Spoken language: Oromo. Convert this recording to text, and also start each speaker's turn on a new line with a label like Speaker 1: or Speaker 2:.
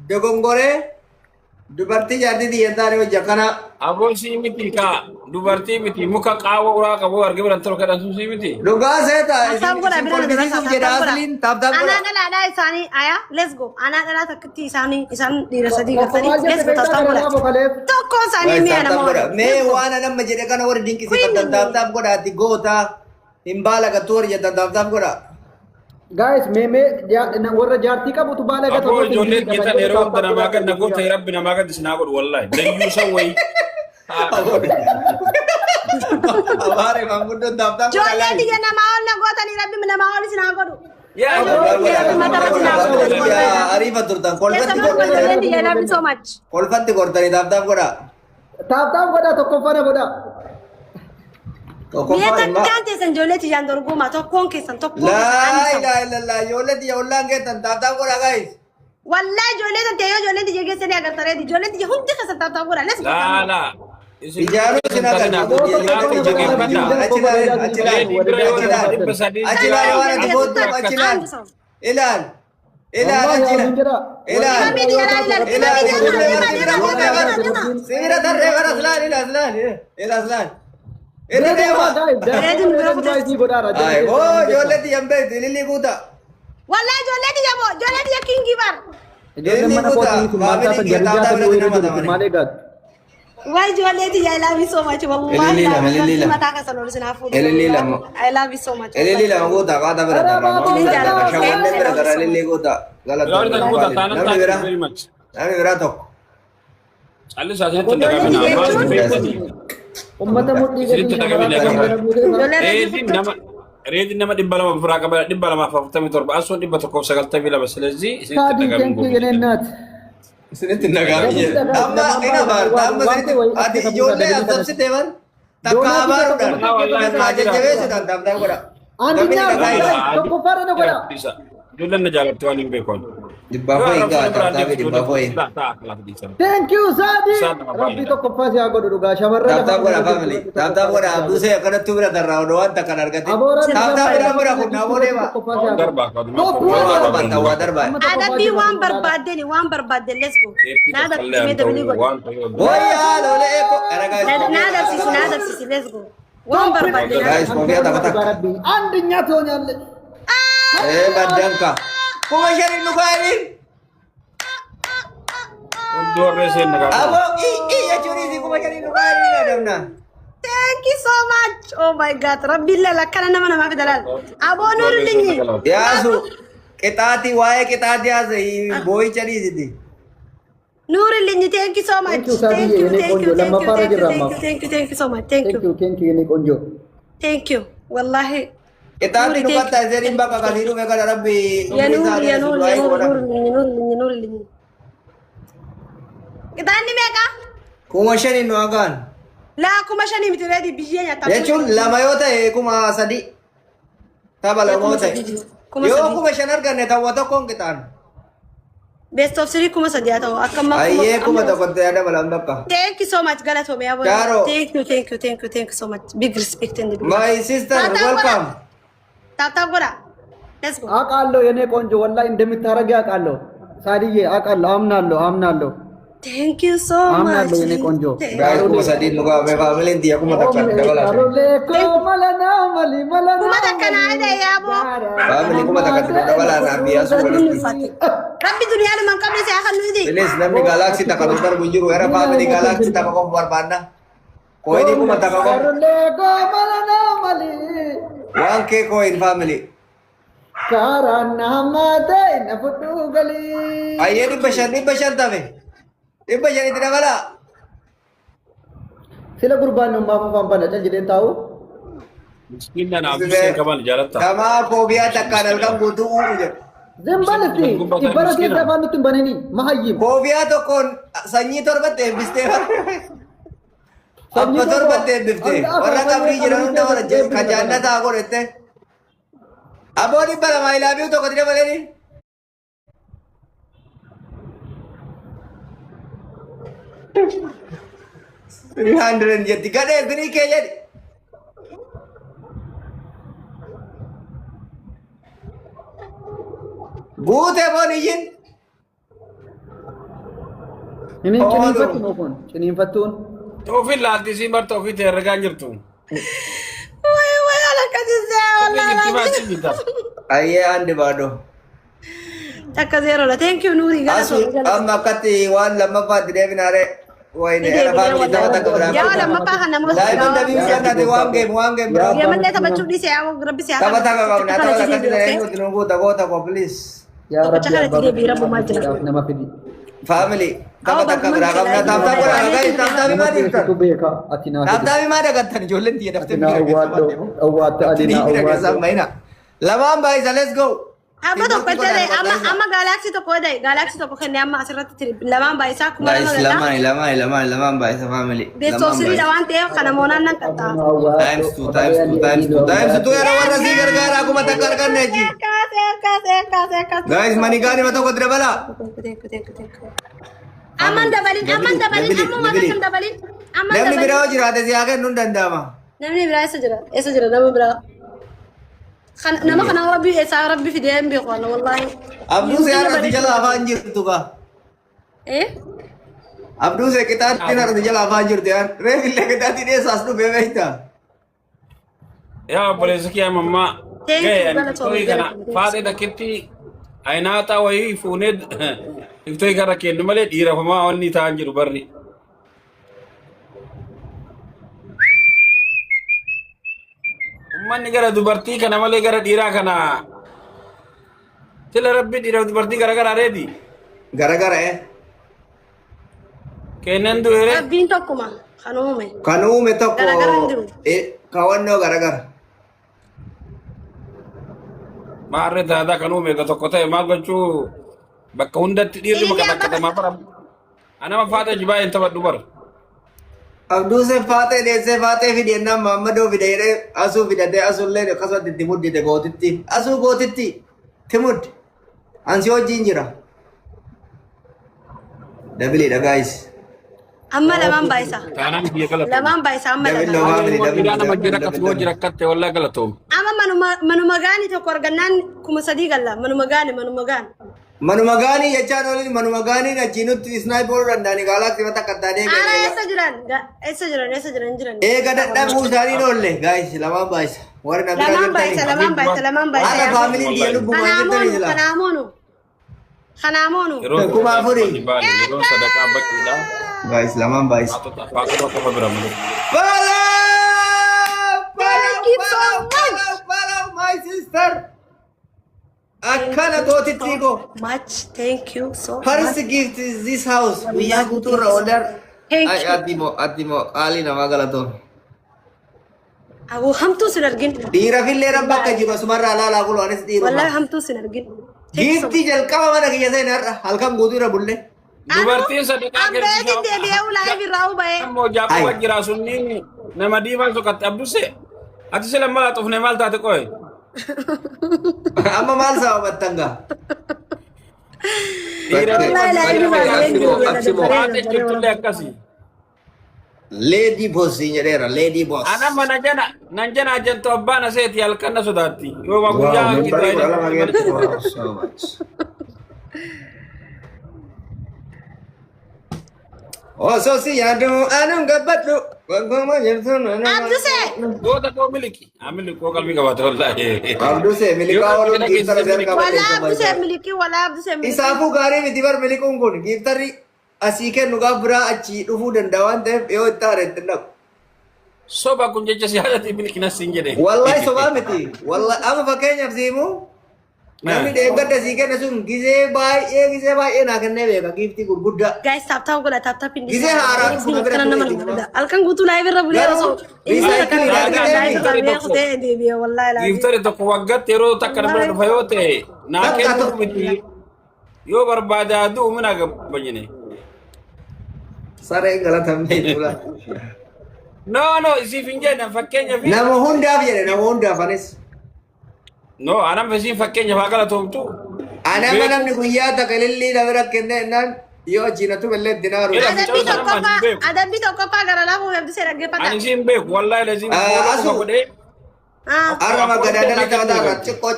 Speaker 1: Dogongore dubartii jaartii xiyyantaa hojja kana.
Speaker 2: Aboo si miti ka dubartii miti muka qaawwa uraa qabu argee biratti tolka dhansu si miti.
Speaker 1: Dhugaa seeta
Speaker 3: Asam gora bira na
Speaker 1: kolfisiisuuf jedha asliin taaptaap
Speaker 3: Ana
Speaker 1: godha.
Speaker 3: dala ada isani aya let's go. Ana dala takti isani isan dira sadi gatani let's go taaptaap gora. Tokko sani mi ana mo.
Speaker 1: Mee waan nama jedhe kana warri dinqisiifatan taaptaap godhaati goota hin baala gattuu warri jettan taaptaap godha.
Speaker 4: Guys, meme warra jaartii qabutu baala gata.
Speaker 2: Aboo ijoolleen geetan yeroo hunda namaa gad nagoota rabbi namaa gad isinaa godhu wallahi. Dayyuu san wayi.
Speaker 1: Abaare maanguddoon taaptaap godha.
Speaker 3: Jolle diga nama ol na gota ni rabbi nama ol sina godu.
Speaker 1: Ariifa turtan kolfatti
Speaker 3: Jolle
Speaker 1: gortanii.
Speaker 3: diga love you so much.
Speaker 1: Kolfatti gortanii taaptaap godha.
Speaker 4: Taap godha tokko fana godha.
Speaker 3: Biya takkante san jolle ti jandor goma tokkon kesan tokkon.
Speaker 1: Laa ilaaha illallah ijoollee xiyya ollaan geettan taaptaap godha guys.
Speaker 3: Wallahi jolle tan teyo jolle ti jege sani agar tare di jolle ti hundi kesan taaptaap gora let's go.
Speaker 2: Laa laa.
Speaker 1: Ijaaruu isin agarsiisu. Achilaan waan ati booddu achilaan. Ilaal. Ilaal achilaan. Ilaal. Sibiira tarree bara silaan ilaal silaan. Ilaal silaan. Inni deema. Ay oo ijoollee xiyyan beektu ililii guuta.
Speaker 3: Wallahi jolle ti jabo jolle ti kingi bar.
Speaker 4: Ijoolleen mana kootii kun maal taatan jarjaa ta'uu irratti malee gaatu.
Speaker 3: Why jolle ti I love you so much wallahi.
Speaker 1: Elelila.
Speaker 3: Mata ka sanu sina fu.
Speaker 1: Elelila.
Speaker 3: I love you so much.
Speaker 1: Ililii lama guuta qaata bira darra. Shaawwanne bira darra ililii guuta. Namni biraa tokko.
Speaker 2: Calli saasinitti dagamina.
Speaker 4: Ummata mudhii
Speaker 2: Reedin nama dhibba lama biraa qaba dhibba lamaaf afurtamii torba asuun dhibba tokkoof sagaltamii lama silezii isinitti dagamin
Speaker 1: Isinitti nagaami jedhe. Amma ina baarta amma isinitti ati ijoollee asabsitee bar takka abaaruudhaan maa jajjabeessuudhaan taaptaa godha.
Speaker 4: tokko fara na godha.
Speaker 2: Ijoolleen na jaalatti waan hin beekon.
Speaker 1: Dhibbaafoo egaa taaptaa dhibbaafoo
Speaker 4: Thank you Saadi. Rabbi tokko faasi haa godhu dhugaa shamarran.
Speaker 1: taaptaa godha family taaptaa godha abduusee akkanatti bira darraa odoo waan takkan argate taaptaa bira kun namoo deema.
Speaker 2: Darbaa
Speaker 1: Barbaadda waa darbaa.
Speaker 3: Adabi one barbadde let's go. Nada me da bili go.
Speaker 1: Wayyaa lolee eko eragaa.
Speaker 3: Nada sisi let's go. One barbadde.
Speaker 1: Guys kofiyaa taphataa.
Speaker 4: አንደኛ ትሆኛለች።
Speaker 1: Baddanka. Kuma shanin dhugaaniin.
Speaker 2: Doorree seen nagaa.
Speaker 1: Aboo jechuun isi kuma shanin dhugaaniin adamna.
Speaker 3: Thank you so much. Oh my god. Rabbi la kana nama fidalal. Abo nur linyi.
Speaker 1: Yaasu qixaatii waa'ee qixaatii haasa'ii boo'icha dhiisiti.
Speaker 3: Nur linyi thank you so much. Thank you so much. Thank you.
Speaker 4: የኔ ቆንጆ
Speaker 3: Thank you. Wallahi.
Speaker 1: Qixaatii dhufatta iseen bakka kasii dhufe kana rabbi
Speaker 3: Ya nur linyi. Kitani meka?
Speaker 1: kuma shanin nu hagaan.
Speaker 3: La kuma shani mitiredi biyya nyata.
Speaker 1: Jechuun lama yoo ta'e kuma sadi. Tapha lama yoo ta'e. Yoo kuma shan arganne tawwa tokkoon qixaan.
Speaker 3: Best of three kuma sadi atau akkamma.
Speaker 1: Ayyee kuma tokkotti yaada balaan bakka.
Speaker 3: Thank you so much Galatome abo.
Speaker 1: Caro.
Speaker 3: Thank you so much. Big respect and big.
Speaker 1: My sister welcome.
Speaker 3: Tata gora. Let's go.
Speaker 4: አውቃለሁ የኔ ቆንጆ ወላሂ እንደምታረጊ አውቃለሁ። ሳዲዬ አውቃለሁ አምናለሁ
Speaker 3: Thank you so much.
Speaker 4: አምናለሁ የኔ ቆንጆ
Speaker 1: Guys kuma sadi nu gaa family inti kuma takka dabala.
Speaker 3: Kuma takkana ada ya abo.
Speaker 1: Family kuma takka dabala na biya su walitti.
Speaker 3: Rabbi dunia lu mangkabli saya akan nudi.
Speaker 1: Bilis namni galaxy takka nu darbu jiru era family galaxy takka ko barbaadna. Ko ini kuma takka ko. One K coin family. Ayyee dhibba shan tafe. Dhibba shan itti dabala.
Speaker 4: sila gurbaan nu maafafaan bana cal jedheen taa'u
Speaker 2: Miskiinaan abduseen qaban jaalatta.
Speaker 1: Kamaa koobiyaa takkaan halkan guutuu uuru jedhu.
Speaker 4: zembalisti ibbara keessa afaan nutti hin bananii mahayyim
Speaker 1: Koobiyaa tokkoon sanyii torbatti eebbistee abba torbatti eebbiftee warra qabrii jiran hunda wara ka jaannataa godhette. Aboo dhibba lamaa ilaabiyu tokko dida baleni. Three hundred jetti gadhee birii kee jedhi. Guute boon iyyin.
Speaker 4: Ini ciniinfattu moo kun? Ciniinfattuun?
Speaker 2: Toofiin laaltii siin bar toofii ta'e herregaa jirtu.
Speaker 3: Way ala kasise wallahi.
Speaker 1: Ayyee andi baadho.
Speaker 3: Takka zero la. Thank you Nuri
Speaker 1: Asu amma akkatti waan lammaffaatti deebinaare. Wayne era family tapha biraa.
Speaker 3: Yaa lammaffaa kana moo.
Speaker 1: Daa'imman dabii biraa waan game biraa.
Speaker 3: Yaa mallee taphachuu dhiisee yaa rabbi siyaa.
Speaker 1: Tapha qabna tapha akkatti ta'e nuti nu goota please.
Speaker 4: Yaa rabbi
Speaker 3: Cakala tidee biira bumaa jira.
Speaker 4: nama fidi.
Speaker 1: Family tapha biraa qabna tapha godhaa guys tapha maaliif
Speaker 4: Tu beeka ati naa.
Speaker 1: tapha maaliif dagattan ijoolleen tiyya daftee
Speaker 4: Atina awwaadda adina awwaadda.
Speaker 1: Lamaan baay'isa let's go.
Speaker 3: Amma tokko jedhee amma galaksii tokko jedhee galaksii tokko kennee amma asirratti tiri lamaan baay'isaa kuma
Speaker 1: Guys lamaan baay'isa family.
Speaker 3: Beeksisni waan ta'eef kana moonaan nan qaxxaa.
Speaker 1: Times two yeroo warra sii gargaara akkuma takka arganne jechi. Guys mani gaani ma tokko dira bala.
Speaker 3: Amman dabalin amma waan kan dabalin.
Speaker 1: Namni biraa hoo jiraate si haa kennuun danda'ama.
Speaker 3: Namni biraa eessa jira nama biraa. Nama kana rabbi fidee hin beeku wallahi.
Speaker 1: Abduu se har'a jala afaan jirtu ka. Abduu se qixaatti har'a jala afaan jirtu yaan. Reefillee qixaatti dheessaas dhufee beekta.
Speaker 2: Yaa obboleessa kiyya mammaa. Iftooi kana faadhee takkitti aynaaxaa wayii fuunee iftooi kana kennu malee dhiirafamaa wanni ta'an jiru barri. Ummanni gara dubartii kana malee gara dhiiraa kana sila rabbi dhiira dubartii gara reedi.
Speaker 1: Gara
Speaker 2: Kennan du'eere.
Speaker 3: Rabbiin tokkuma kan uume.
Speaker 1: Kan uume tokko
Speaker 3: Gara hin jiru.
Speaker 1: kawannoo gara.
Speaker 2: Maarree daadaa kan uume tokko ta'e maal gochuu bakka hundatti dhiirri maka dhaqqatamaa bara. Anama faata jibaa hin taphadhu bara.
Speaker 1: Abduu se faatee deessee faatee fidennaan Maammadoo fideeree asuu fidatee asuullee akkasumatti itti muddite gootitti. Asuu gootitti timuddi. Ansi wajjin jira. Dabiliidha guys.
Speaker 3: Amma lamaan baay'isa.
Speaker 2: Taanaan biyya galatoom.
Speaker 3: Lamaan baay'isa amma
Speaker 1: Dabil
Speaker 3: lamaan.
Speaker 1: lama.
Speaker 2: Dhiiraa nama jira akkasuma jira akkatte wallaa galatoom.
Speaker 3: Amma manuma gaanii tokko argannaan kuma sadii galla manuma gaani.
Speaker 1: Manuma gaanii jechaan oliin manuma gaanii achi nutti sniper danda'ani gaalaatti mata qattaanee
Speaker 3: Ana eessa jiran.
Speaker 1: Eega dadhabuu isaanii oolle guys lamaan baay'isa. Warri na bira
Speaker 3: Lamaan baay'isa.
Speaker 1: Haala faamiliin biyya lubbumaan jirtanii jira.
Speaker 3: Kanaamoonu.
Speaker 1: Kuma afurii.
Speaker 2: Yeroo sadaqaa bakkiidha.
Speaker 1: Guys lamaan baay'isa.
Speaker 2: Faaqota qofa bira malee.
Speaker 1: Follow my sister. Akkana gootitti go.
Speaker 3: Much thank you so much.
Speaker 1: First gift is this house. Guyyaa guutuurra order.
Speaker 3: Thank
Speaker 1: Ay
Speaker 3: you.
Speaker 1: attimo qaalii namaa galatoon.
Speaker 3: Abu hamtuu sin argin.
Speaker 1: Dhiira fillee rabba akka jiru asumarraa laalaa bulu anis dhiiruma.
Speaker 3: Wallahi hamtuu sin argin.
Speaker 1: Gifti jalqaba mana kiyya seen har'a halkan guutuurra bulle.
Speaker 2: Dubartiin sadaqaa
Speaker 3: Ambeetiin deebi'ee ulaa birraa huba'ee.
Speaker 2: Ammoo jaaquma jira sunni nama diimaa tokkotti abduse. Ati sila mala xufne maal taate qoye.
Speaker 1: Amma maal sababattan gaa?
Speaker 2: Waate jirtullee akkasii.
Speaker 1: Lady boss jedheera lady boss.
Speaker 2: Anama nan jana janto abbaan aseeti halkan na sodaatti. Yoo ma guyyaa
Speaker 1: So much. So si yaadu anum gabbadhu. Wangoma jirtu
Speaker 3: Abduse.
Speaker 2: goota koo miliki. Miliki koo qalbii qabaate wallaahi.
Speaker 1: Abduse milikaa waliin giftara seera
Speaker 3: Wala
Speaker 1: qabatee
Speaker 3: abduse miliki wala abduse miliki.
Speaker 1: Isaafuu gaarii miti bar milikuun kun giftarri asii kennu gaaf biraa achi dhufuu danda'a waan ta'eef yoo itti aareetti naqu.
Speaker 2: Soba kun jecha siyaasatti miliki na siin jedhe.
Speaker 1: Wallahi sobaa miti. Wallahi amma fakkeenyaaf siimu namni deeggarda sii kenna sun gizee baay'ee naa kennee beeka giftii gurguddaa.
Speaker 3: Guys tap gola tap pindi.
Speaker 1: Gizee haaraa fuula bira
Speaker 3: nama alkan guutuu laa birra bulee osoo.
Speaker 2: Giftari tokko waggaatti yeroo takka nama dhufa yoo ta'e naa kennu miti. Yoo barbaade aduu mina gabbanyine.
Speaker 1: Saree galatamee fuula.
Speaker 2: No, isiif hin jedhan fakkeenya fi.
Speaker 1: Nama hundaaf jedhe nama hundaaf anis.
Speaker 2: No, anam isiin fakkeenya faa galatoomtu.
Speaker 1: Anama namni guyyaa takka lillii nama rakkenne jennaan yoo achiinatu illee itti naaru.
Speaker 3: Adabbii tokkoffaa gara lafuu eebbisee dhaggeeffata.
Speaker 2: Ani isiin beeku wallahi laziin.
Speaker 1: Arama gadaadala taphataa irratti xiqqoo